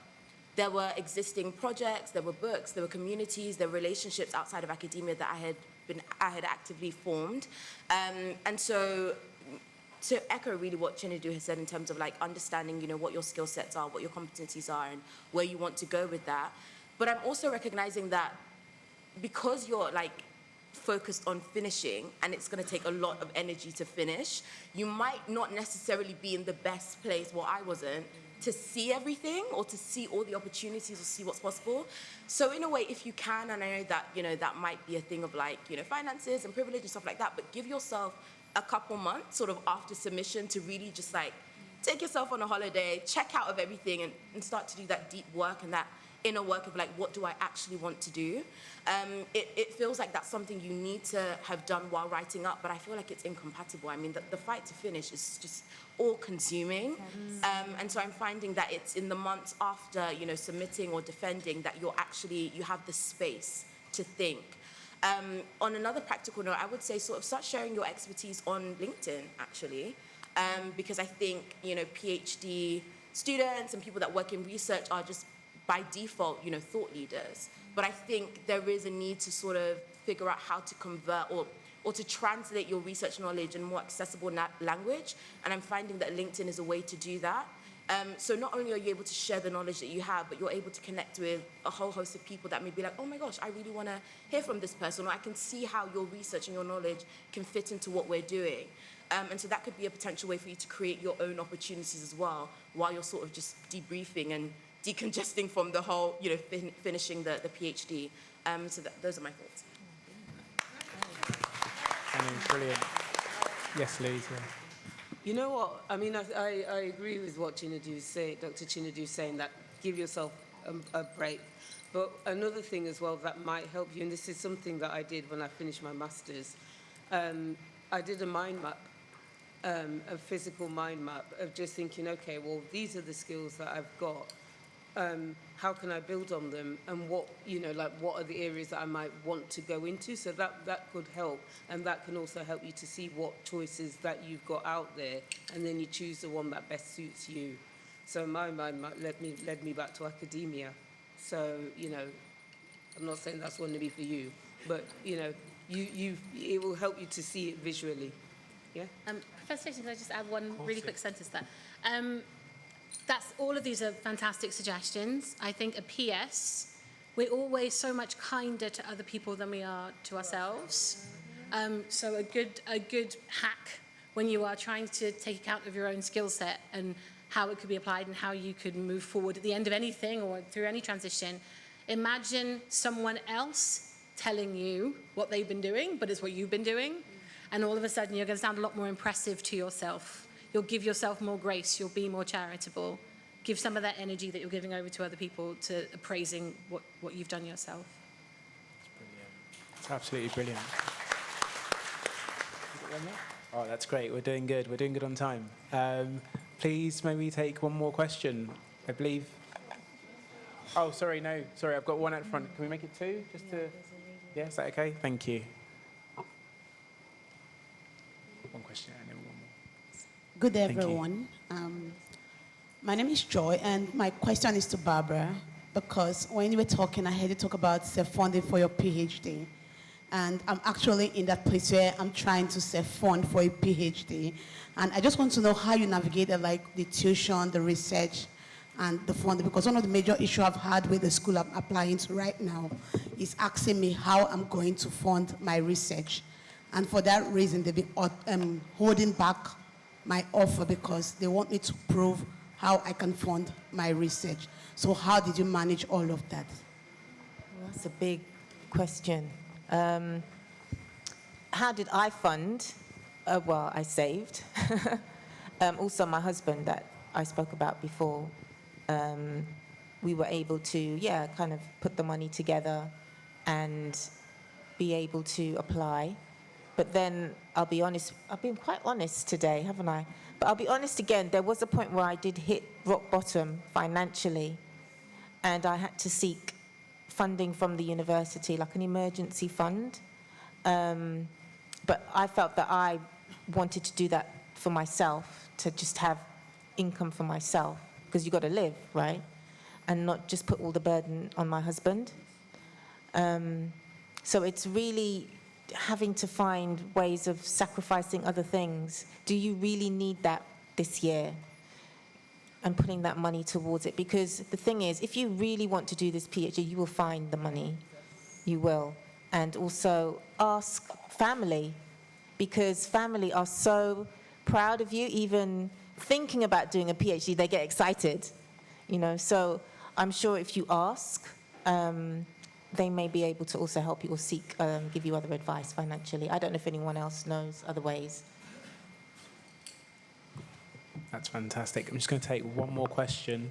there were existing projects, there were books, there were communities, there were relationships outside of academia that I had actively formed. And so to echo really what Chinedu has said in terms of like understanding, what your skill sets are, what your competencies are, and where you want to go with that. But I'm also recognizing that because you're like focused on finishing and it's going to take a lot of energy to finish, you might not necessarily be in the best place, well, I wasn't, to see everything or to see all the opportunities or see what's possible. So in a way, if you can, and I know that, that might be a thing of like, finances and privilege and stuff like that, but give yourself a couple months sort of after submission to really just like take yourself on a holiday, check out of everything and start to do that deep work and that inner work of like, what do I actually want to do? It feels like that's something you need to have done while writing up, but I feel like it's incompatible. I mean, the fight to finish is just all-consuming. And so I'm finding that it's in the months after, submitting or defending that you have the space to think. On another practical note, I would say sort of start sharing your expertise on LinkedIn, actually, because I think, PhD students and people that work in research are just by default, thought leaders. But I think there is a need to sort of figure out how to convert or to translate your research knowledge in more accessible language. And I'm finding that LinkedIn is a way to do that. So not only are you able to share the knowledge that you have, but you're able to connect with a whole host of people that may be like, oh my gosh, I really want to hear from this person, or I can see how your research and your knowledge can fit into what we're doing. And so that could be a potential way for you to create your own opportunities as well, while you're sort of just debriefing and decongesting from the whole, finishing the PhD. So those are my thoughts. Brilliant. Yes, Liz. Yeah. You know what? I mean, I agree with what Chinedu say, Dr. Chinedu saying that give yourself a break. But another thing as well that might help you, and this is something that I did when I finished my master's, I did a mind map, a physical mind map of just thinking, okay, well, these are the skills that I've got. How can I build on them, and what are the areas that I might want to go into? So that could help, and that can also help you to see what choices that you've got out there, and then you choose the one that best suits you. So my mind led me back to academia. So I'm not saying that's going to be for you, but it will help you to see it visually. Yeah. Professor Jason, can I just add one really quick sentence there? All of these are fantastic suggestions. I think a PS, we're always so much kinder to other people than we are to ourselves. So a good hack when you are trying to take account of your own skill set and how it could be applied and how you could move forward at the end of anything or through any transition. Imagine someone else telling you what they've been doing, but it's what you've been doing. And all of a sudden, you're going to sound a lot more impressive to yourself. You'll give yourself more grace. You'll be more charitable. Give some of that energy that you're giving over to other people to appraising what you've done yourself. It's brilliant. It's absolutely brilliant. Oh, that's great. We're doing good. We're doing good on time. Please, maybe take one more question, I believe. Oh, sorry, no. Sorry, I've got one at the front. Can we make it two? Yeah, is that okay? Thank you. One question and then one more. Good day, Thank you. everyone. My name is Joy, and my question is to Barbara, because when you were talking, I heard you talk about self-funding for your PhD. And I'm actually in that place where I'm trying to self-fund for a PhD. And I just want to know how you navigated like the tuition, the research, and the funding, because one of the major issues I've had with the school I'm applying to right now is asking me how I'm going to fund my research. And for that reason, they've been holding back my offer because they want me to prove how I can fund my research. So how did you manage all of that? Well, that's a big question. How did I fund? Well, I saved. Also, my husband that I spoke about before, we were able to, kind of put the money together and be able to apply. But then, I'll be honest, I've been quite honest today, haven't I? But I'll be honest again, there was a point where I did hit rock bottom financially, and I had to seek funding from the university, like an emergency fund. But I felt that I wanted to do that for myself, to just have income for myself, because you've got to live, right? And not just put all the burden on my husband. So it's really having to find ways of sacrificing other things. Do you really need that this year? And putting that money towards it. Because the thing is, if you really want to do this PhD, you will find the money. You will. And also ask family, because family are so proud of you. Even thinking about doing a PhD, they get excited. So I'm sure if you ask, they may be able to also help you or give you other advice financially. I don't know if anyone else knows other ways. That's fantastic. I'm just going to take one more question.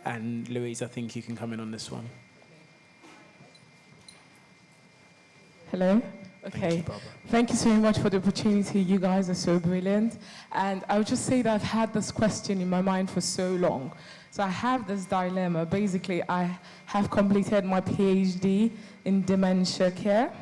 And Louise, I think you can come in on this one. Hello? Okay. Thank you so much for the opportunity. You guys are so brilliant. And I would just say that I've had this question in my mind for so long. So I have this dilemma. Basically, I have completed my PhD in dementia care.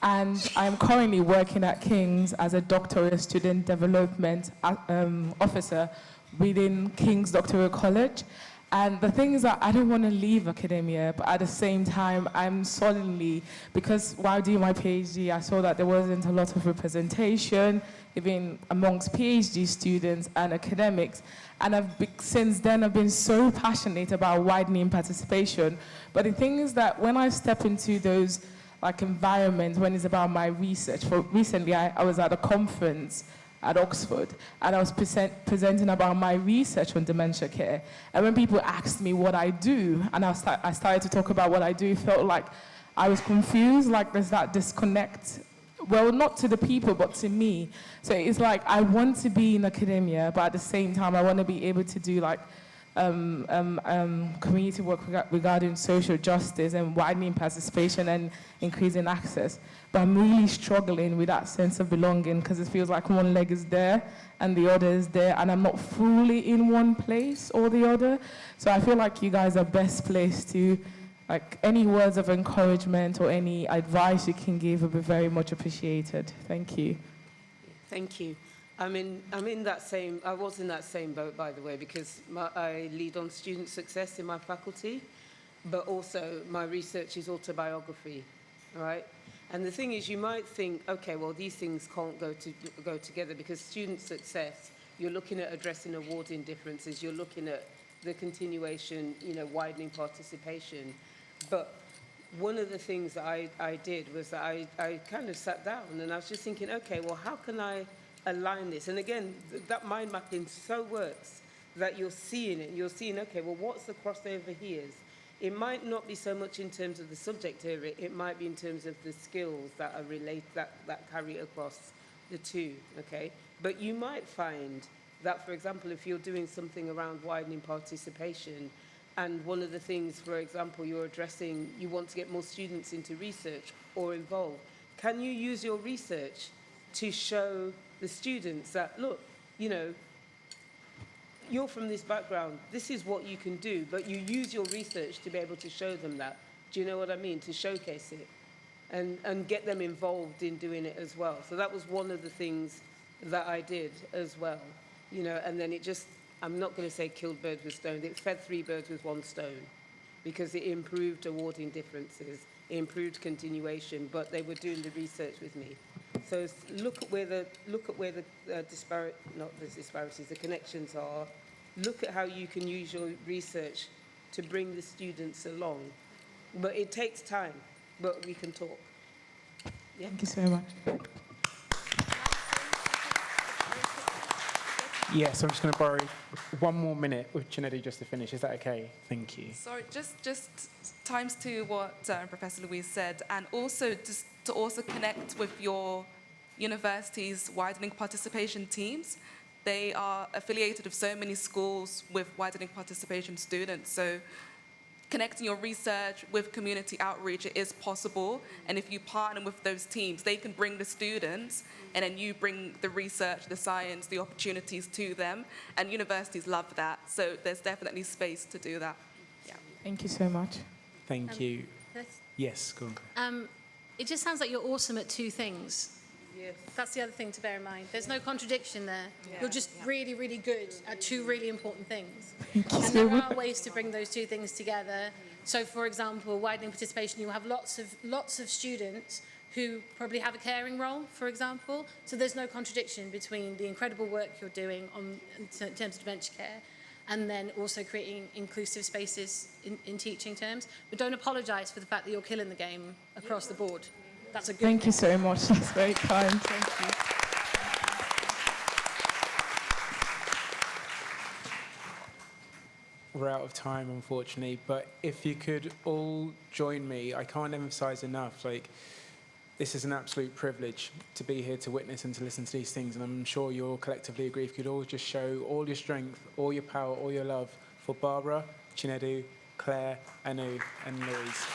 And I'm currently working at King's as a doctoral student development officer within King's Doctoral College. And the thing is that I don't want to leave academia, but at the same time, I'm suddenly, because while doing my PhD, I saw that there wasn't a lot of representation, even amongst PhD students and academics. And since then, I've been so passionate about widening participation. But the thing is that when I step into those environments, when it's about my research, recently I was at a conference at Oxford, and I was presenting about my research on dementia care. And when people asked me what I do, and I started to talk about what I do, it felt like I was confused, like there's that disconnect. Well, not to the people, but to me. So it's like I want to be in academia, but at the same time, I want to be able to do community work regarding social justice and widening participation and increasing access. But I'm really struggling with that sense of belonging, because it feels like one leg is there and the other is there, and I'm not fully in one place or the other. So I feel like you guys are best placed to, any words of encouragement or any advice you can give would be very much appreciated. Thank you. Thank you. I was in that same boat, by the way, because I lead on student success in my faculty, but also my research is autobiography, right? And the thing is, you might think, okay, well, these things can't go together, because student success, you're looking at addressing awarding differences, you're looking at the continuation, widening participation. But one of the things that I did was that I kind of sat down and I was just thinking, okay, well, how can I align this? And again, that mind mapping so works that you're seeing it. You're seeing, okay, well, what's the crossover here? it might not be so much in terms of the subject area, it might be in terms of the skills that are that carry across the two, okay? But you might find that, for example, if you're doing something around widening participation, and one of the things, for example, you're addressing, you want to get more students into research or involved, can you use your research to show the students that, look, you know, you're from this background, this is what you can do, but you use your research to be able to show them that. Do you know what I mean? To showcase it and get them involved in doing it as well. So that was one of the things that I did as well, you know, and then it just, I'm not going to say killed birds with stones, it fed 3 birds with 1 stone, because it improved awarding differences, it improved continuation, but they were doing the research with me. So look at where the disparities, the connections are. Look at how you can use your research to bring the students along. But it takes time, but we can talk. Yeah? Thank you so much. Yes, I'm just going to borrow 1 more minute with Chinedu just to finish. Is that okay? Thank you. Sorry, just times to what Professor Louise said, and also just to also connect with your university's widening participation teams. They are affiliated with so many schools with widening participation students. So connecting your research with community outreach, it is possible. And if you partner with those teams, they can bring the students, and then you bring the research, the science, the opportunities to them. And universities love that. So there's definitely space to do that. Yeah. Thank you so much. Thank you. Yes, go on. It just sounds like you're awesome at 2 things. Yes. That's the other thing to bear in mind. There's no contradiction there. Yeah. You're just really, really good at 2 really important things. Thank you And so there much. are ways to bring those 2 things together. So, for example, widening participation, you have lots of students who probably have a caring role, for example. So there's no contradiction between the incredible work you're doing in terms of dementia care and then also creating inclusive spaces in teaching terms. But don't apologise for the fact that you're killing the game across the board. That's a good Thank thing. you so much. That's very kind. Thank you. We're out of time, unfortunately, but if you could all join me, I can't emphasize enough, like, this is an absolute privilege to be here to witness and to listen to these things, and I'm sure you'll collectively agree if you could all just show all your strength, all your power, all your love for Barbara, Chinedu, Claire, Anu, and Louise.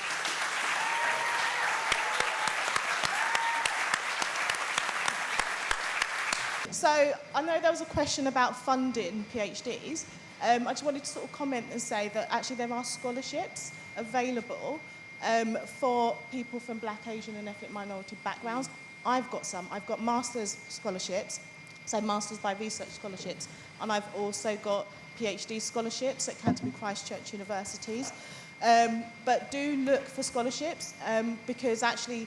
So I know there was a question about funding PhDs. I just wanted to sort of comment and say that actually there are scholarships available for people from Black, Asian and ethnic minority backgrounds. I've got some. I've got master's scholarships, so Masters by Research scholarships, and I've also got PhD scholarships at Canterbury Christ Church universities. But do look for scholarships because actually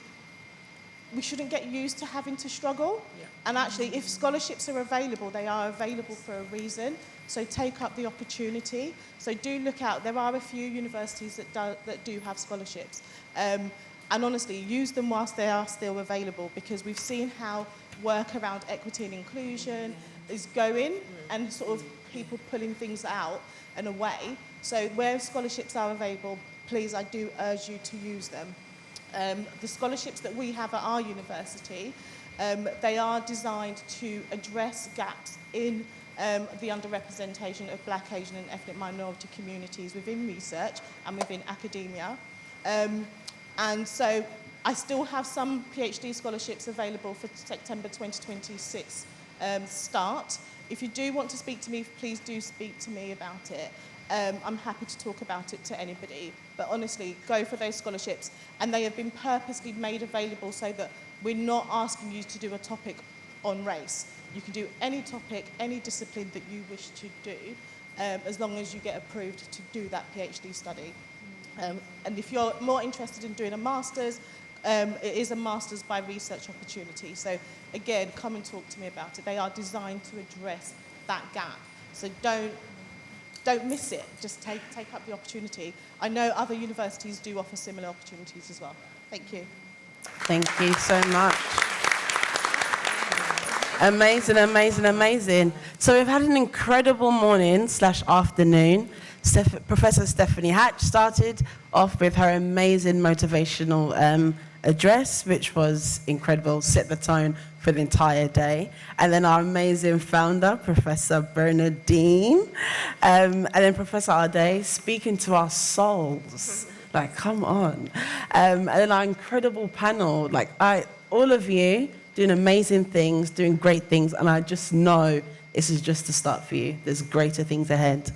we shouldn't get used to having to struggle. Yeah. And actually, if scholarships are available, they are available for a reason. So take up the opportunity. So do look out. There are a few universities that do have scholarships. And honestly, use them whilst they are still available, because we've seen how work around equity and inclusion is going and sort of people pulling things out and away. So where scholarships are available, please, I do urge you to use them. The scholarships that we have at our university, they are designed to address gaps in the underrepresentation of Black, Asian and ethnic minority communities within research and within academia. And so I still have some PhD scholarships available for September 2026 start. If you do want to speak to me, please do speak to me about it. I'm happy to talk about it to anybody, but honestly, go for those scholarships. And they have been purposely made available so that we're not asking you to do a topic on race. You can do any topic, any discipline that you wish to do, as long as you get approved to do that PhD study. And if you're more interested in doing a master's, it is a master's by research opportunity. So again, come and talk to me about it. They are designed to address that gap. So don't miss it. Just take up the opportunity. I know other universities do offer similar opportunities as well. Thank you. Thank you so much. Amazing, amazing, amazing. So we've had an incredible morning / afternoon. Professor Stephanie Hatch started off with her amazing motivational address, which was incredible, set the tone for the entire day. And then our amazing founder, Professor Bernardine, and then Professor Arday speaking to our souls. Like, come on. And then our incredible panel, like all of you doing amazing things, doing great things, and I just know this is just the start for you. There's greater things ahead.